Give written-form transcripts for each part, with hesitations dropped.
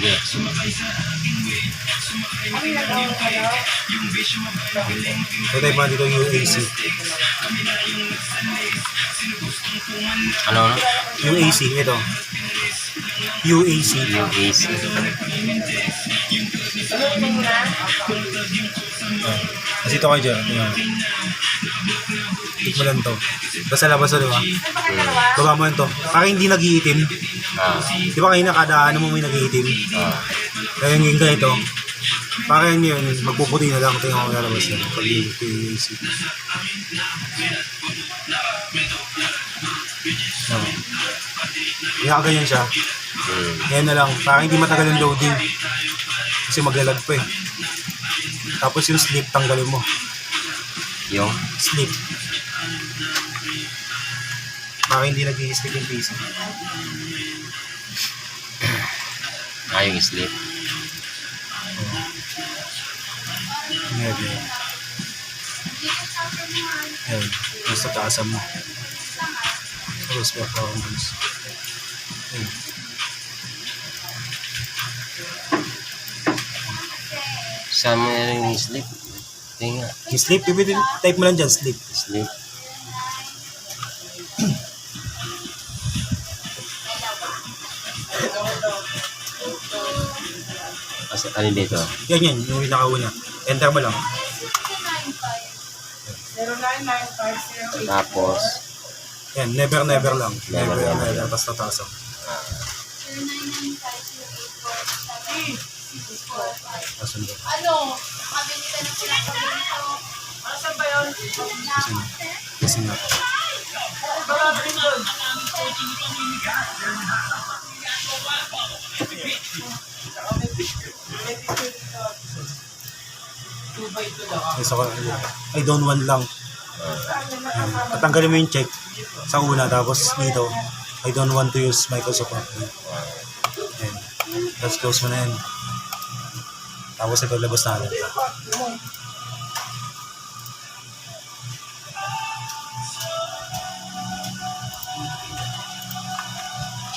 Yeah. So type mo dito UAC. Ano? UAC, ito. UAC. UAC. Kasi ito kayo dyan. Tik mo lang to. Basta labas na, di ba? Baba mo yan to. Para hindi nag-iitim. Di ba kanina kada ano mo may nag-iitim? Kaya yung ganito. Para yan yun, magpuputi na lang. Tingnan ko lalabas yan. Pag UAC. Kaya ganyan siya. Yan na lang. Para hindi matagal yung loading. Kasi maglalag pa eh. Tapos yung sleep, tanggalin mo. Yung? Sleep. Para hindi nag-i-sleep yung PC. Yung sleep. Ngayon. Ayan. Basta taasan mo. Tapos performance. Ayan. Saan mo na yung sleep? Tinga. Yung sleep, type mo lang dyan, sleep. Sleep. Ano dito? Yan, yung nakauna. Enter mo lang. 099508. Tapos, Yan, never lang. Never. Tapos tataasan. 09950847. Taasan mo. Ano? Makabili ka ng pinapabili ko. Asan ba yun? Kasi nga. I don't want lang. Tatanggalin mo yung check sa una, tapos dito, I don't want to use Microsoft Office. Ayan. Tapos close mo na yan. Tapos ito labas na agad.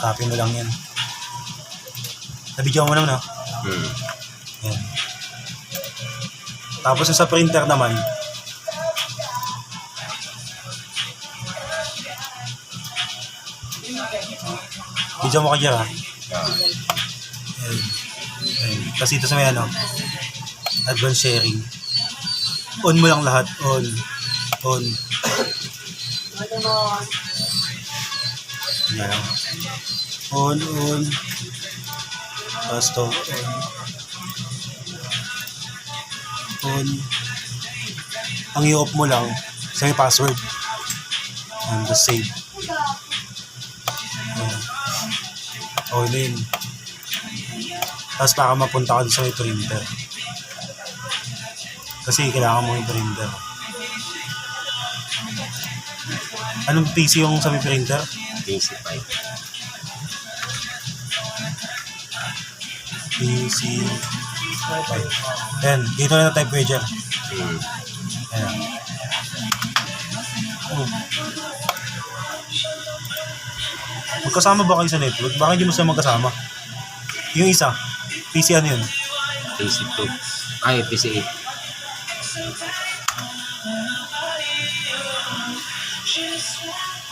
Copy mo lang yan. Nabidyo mo naman, no? Ayan. Tapos yung sa printer naman, video mo ka dyan, ha? Ayan. Ayan. Kasi ito sa may ano, advanced sharing. On mo lang lahat. On. Ayan. On. Tapos to, on. Ang i-off mo lang sa may password. And the save. Ayan. Okay na yun. Tapos para mapunta ka sa may printer. Kasi kailangan mo yung printer. Anong PC yung sa may printer? PC5. PC5. Ayan, dito na type ko dyan. Ayan. Magkasama ba kayo sa network? Baka hindi mo sila magkasama. Yung isa, PC ano yun? PC2. Ay, PC8.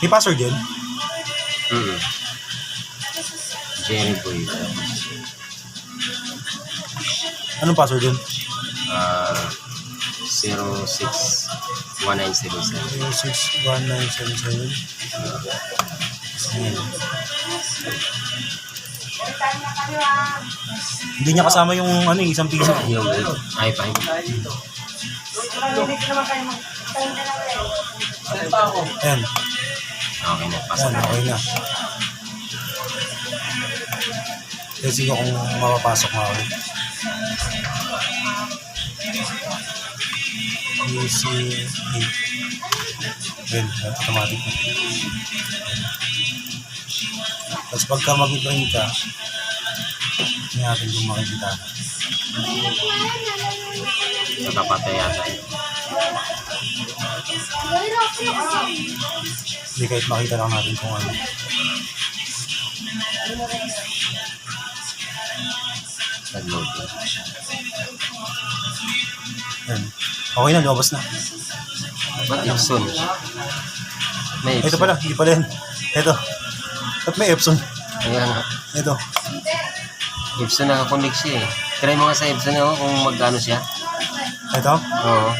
May password yun? Jerry Boy. Anong password yun? 061977. 061977. Hindi niya kasama yung ano, isang PC. Yung i5. Ayan. Okay na. Pasa Ayan, na. okay na. Kasi kung mapapasok nga ako. PC8. Ayan, automatic na. Tapos pagka mag-print ka, hindi natin kung makikita na. Nakapatay yata yun. Hindi kahit makita lang natin kung ano. Nag-load. Yan. Okay na, lumabas na. Ba't Epson? May Ito Epson. pala, hindi pala yan. Ito. At may Epson. Kaya nga. Ito. Epson nakakonect siya eh. Try mo nga sa Epson kung magkano siya. Ito. Oo.